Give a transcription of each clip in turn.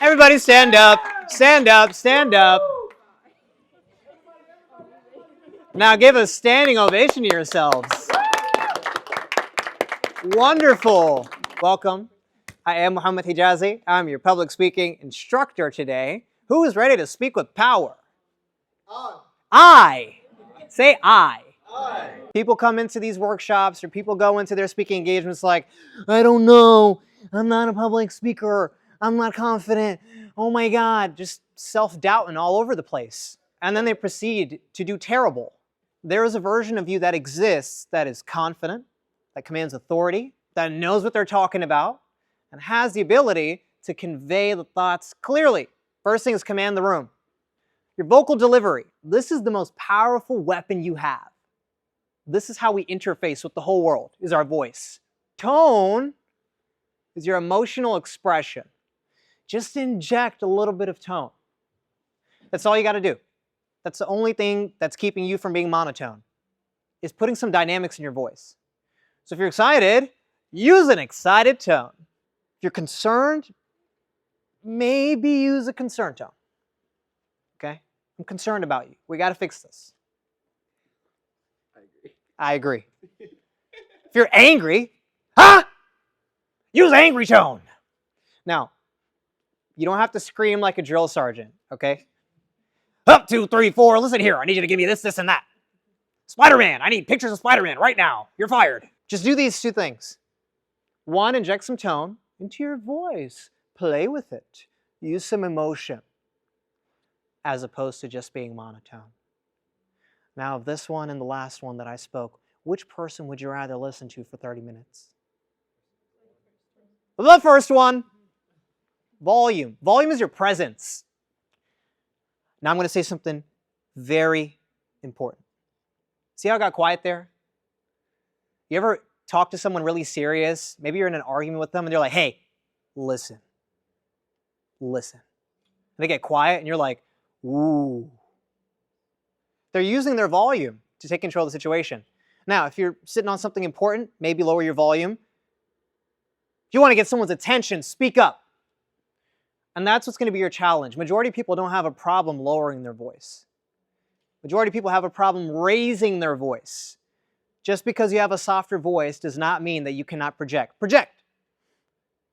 Everybody stand up, stand up, stand up. Now give a standing ovation to yourselves. Wonderful. Welcome. I am Muhammad Hijazi. I'm your public speaking instructor today. Who is ready to speak with power? I. Say I. People come into these workshops or people go into their speaking engagements like, I don't know, I'm not a public speaker, I'm not confident, oh my God, just self-doubting all over the place. And then they proceed to do terrible. There is a version of you that exists that is confident, that commands authority, that knows what they're talking about, and has the ability to convey the thoughts clearly. First thing is command the room. Your vocal delivery. This is the most powerful weapon you have. This is how we interface with the whole world, is our voice. Tone is your emotional expression. Just inject a little bit of tone. That's all you got to do. That's the only thing that's keeping you from being monotone, is putting some dynamics in your voice. So if you're excited, use an excited tone. If you're concerned, maybe use a concerned tone. Okay? I'm concerned about you. We got to fix this. I agree. If you're angry, use angry tone. Now, you don't have to scream like a drill sergeant, okay? Up, 2, 3, 4, listen here. I need you to give me this, this, and that. Spider-Man, I need pictures of Spider-Man right now. You're fired. Just do these two things. One, inject some tone into your voice. Play with it. Use some emotion as opposed to just being monotone. Now, of this one and the last one that I spoke, which person would you rather listen to for 30 minutes? The first one. Volume. Volume is your presence. Now I'm going to say something very important. See how I got quiet there? You ever talk to someone really serious? Maybe you're in an argument with them and they're like, hey, listen. Listen. And they get quiet and you're like, ooh. They're using their volume to take control of the situation. Now, if you're sitting on something important, maybe lower your volume. If you want to get someone's attention, speak up. And that's what's going to be your challenge. Majority of people don't have a problem lowering their voice. Majority of people have a problem raising their voice. Just because you have a softer voice does not mean that you cannot project. Project.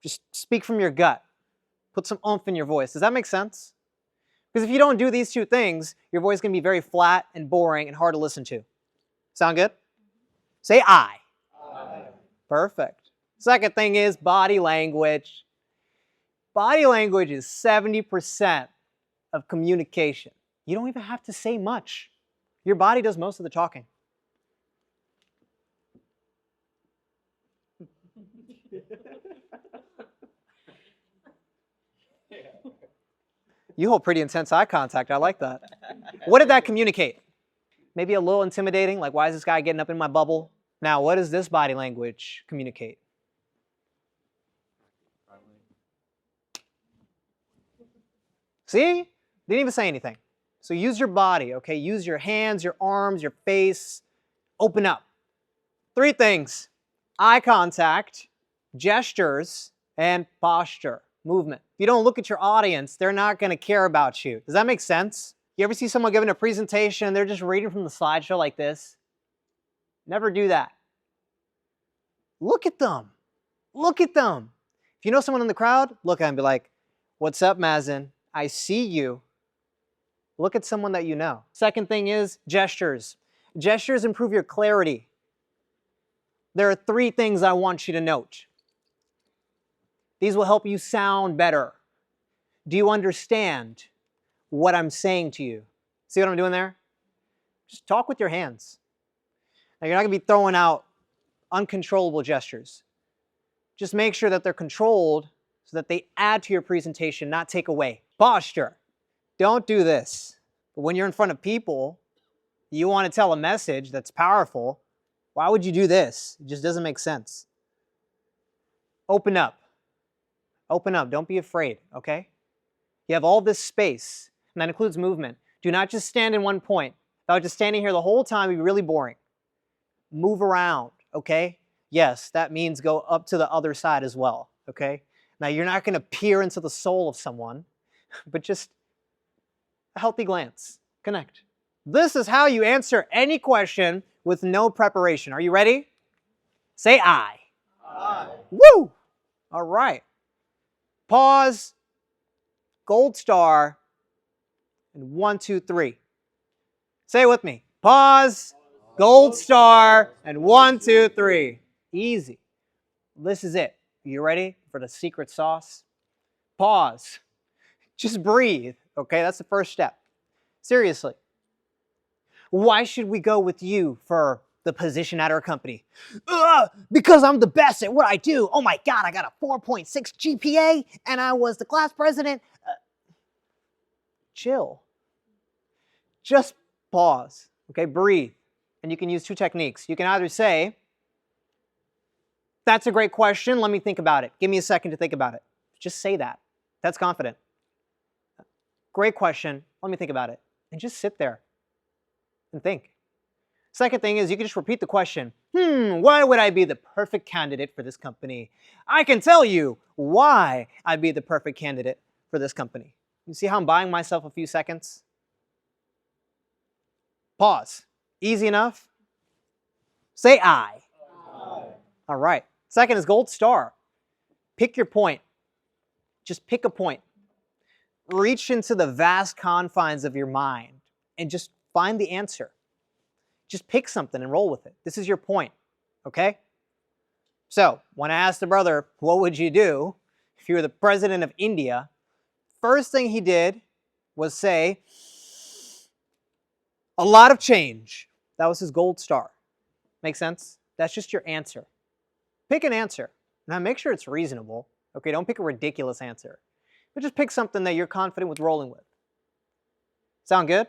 Just speak from your gut. Put some oomph in your voice. Does that make sense? Because if you don't do these two things, your voice is going to be very flat and boring and hard to listen to. Sound good? Say I. Aye. Perfect. Second thing is body language. Body language is 70% of communication. You don't even have to say much. Your body does most of the talking. You hold pretty intense eye contact. I like that. What did that communicate? Maybe a little intimidating, like why is this guy getting up in my bubble? Now, what does this body language communicate? See? Didn't even say anything. So use your body, okay? Use your hands, your arms, your face. Open up. 3 things. Eye contact, gestures, and posture, movement. If you don't look at your audience, they're not going to care about you. Does that make sense? You ever see someone giving a presentation and they're just reading from the slideshow like this? Never do that. Look at them. Look at them. If you know someone in the crowd, look at them and be like, what's up, Mazen? I see you. Look at someone that you know. Second thing is gestures. Gestures improve your clarity. There are 3 things I want you to note. These will help you sound better. Do you understand what I'm saying to you? See what I'm doing there? Just talk with your hands. Now, you're not going to be throwing out uncontrollable gestures. Just make sure that they're controlled so that they add to your presentation, not take away. Posture. Don't do this. But when you're in front of people, you want to tell a message that's powerful. Why would you do this? It just doesn't make sense. Open up. Open up. Don't be afraid, okay? You have all this space, and that includes movement. Do not just stand in one point. If I was just standing here the whole time, it'd be really boring. Move around, okay? Yes, that means go up to the other side as well, okay? Now, you're not going to peer into the soul of someone, but just a healthy glance. Connect. This is how you answer any question with no preparation. Are you ready? Say I. Aye. Woo! All right. Pause, gold star, and 1, 2, 3. Say it with me. Pause, gold star, and 1, 2, 3. Easy. This is it. You ready for the secret sauce? Pause. Just breathe, okay? That's the first step. Seriously. Why should we go with you for the position at our company? Because I'm the best at what I do. Oh my God, I got a 4.6 GPA and I was the class president. Chill. Just pause, okay? Breathe. And you can use 2 techniques. You can either say, that's a great question. Let me think about it. Give me a second to think about it. Just say that. That's confident. Great question. Let me think about it. And just sit there and think. Second thing is you can just repeat the question. Why would I be the perfect candidate for this company? I can tell you why I'd be the perfect candidate for this company. You see how I'm buying myself a few seconds? Pause. Easy enough? Say I. Aye. All right. Second is gold star. Pick your point. Just pick a point. Reach into the vast confines of your mind and just find the answer. Just pick something and roll with it. This is your point, okay? So, when I asked the brother, what would you do if you were the president of India? First thing he did was say, a lot of change. That was his gold star. Make sense? That's just your answer. Pick an answer. Now make sure it's reasonable. Okay, don't pick a ridiculous answer. But just pick something that you're confident with rolling with. Sound good?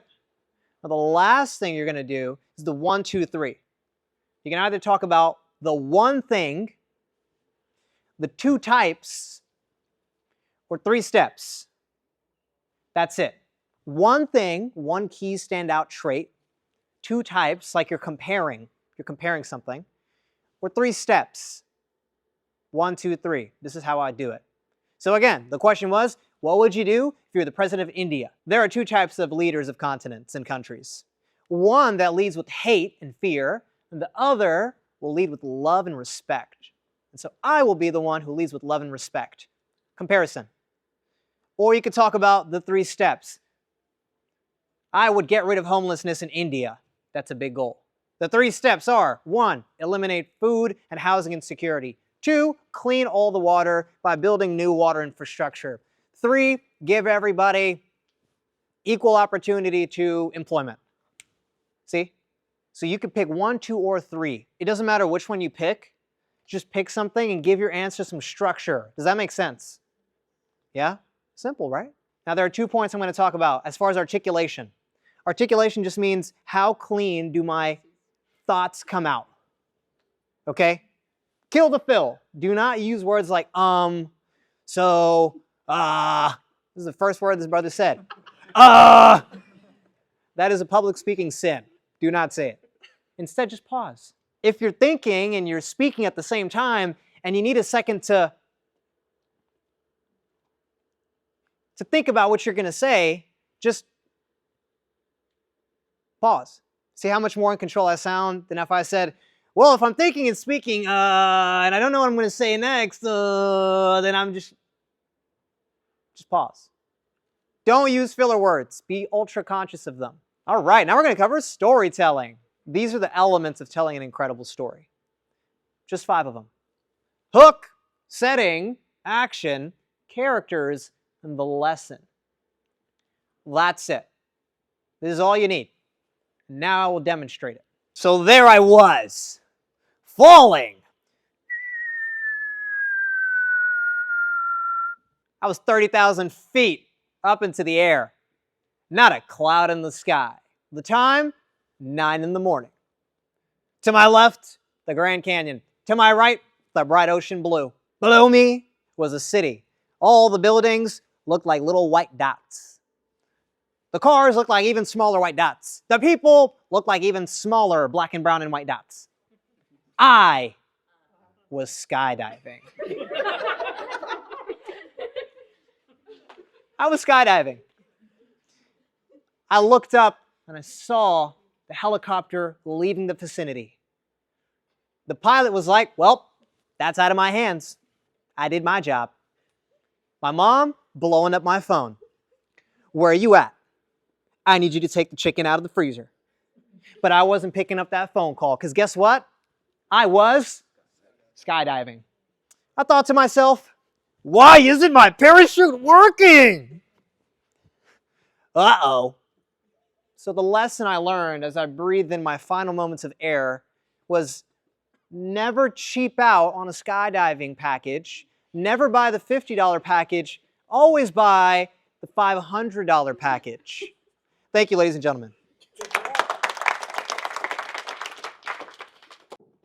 Now the last thing you're going to do is the 1, 2, 3. You can either talk about the one thing, the 2 types, or 3 steps. That's it. One thing, one key standout trait, 2 types, like you're comparing something, or 3 steps. 1, 2, 3. This is how I do it. So again, the question was, what would you do if you're the president of India? There are 2 types of leaders of continents and countries. One that leads with hate and fear, and the other will lead with love and respect. And so I will be the one who leads with love and respect. Comparison. Or you could talk about the 3 steps. I would get rid of homelessness in India. That's a big goal. The 3 steps are, 1, eliminate food and housing insecurity. 2, clean all the water by building new water infrastructure. 3, give everybody equal opportunity to employment. See? So you could pick 1, 2, or 3. It doesn't matter which one you pick. Just pick something and give your answer some structure. Does that make sense? Yeah? Simple, right? Now there are 2 points I'm going to talk about as far as articulation. Articulation just means how clean do my thoughts come out. Okay? Kill the fill. Do not use words like so, This is the first word this brother said. That is a public speaking sin. Do not say it. Instead, just pause. If you're thinking and you're speaking at the same time and you need a second to think about what you're going to say, just pause. See how much more in control I sound than if I said, well, if I'm thinking and speaking, and I don't know what I'm going to say next, then I'm just pause. Don't use filler words. Be ultra conscious of them. All right, now we're going to cover storytelling. These are the elements of telling an incredible story. Just 5 of them. Hook, setting, action, characters, and the lesson. That's it. This is all you need. Now I will demonstrate it. So there I was, falling. I was 30,000 feet up into the air. Not a cloud in the sky. The time, 9 in the morning. To my left, the Grand Canyon. To my right, the bright ocean blue. Below me was a city. All the buildings looked like little white dots. The cars looked like even smaller white dots. The people looked like even smaller black and brown and white dots. I was skydiving. I was skydiving. I looked up and I saw the helicopter leaving the vicinity. The pilot was like, well, that's out of my hands. I did my job. My mom blowing up my phone. Where are you at? I need you to take the chicken out of the freezer. But I wasn't picking up that phone call because guess what? I was skydiving. I thought to myself, why isn't my parachute working? Uh-oh. So the lesson I learned as I breathed in my final moments of air was never cheap out on a skydiving package. Never buy the $50 package. Always buy the $500 package. Thank you, ladies and gentlemen.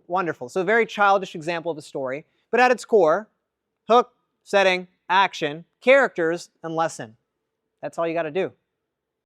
Wonderful. So a very childish example of a story, but at its core, hook, setting, action, characters, and lesson. That's all you got to do.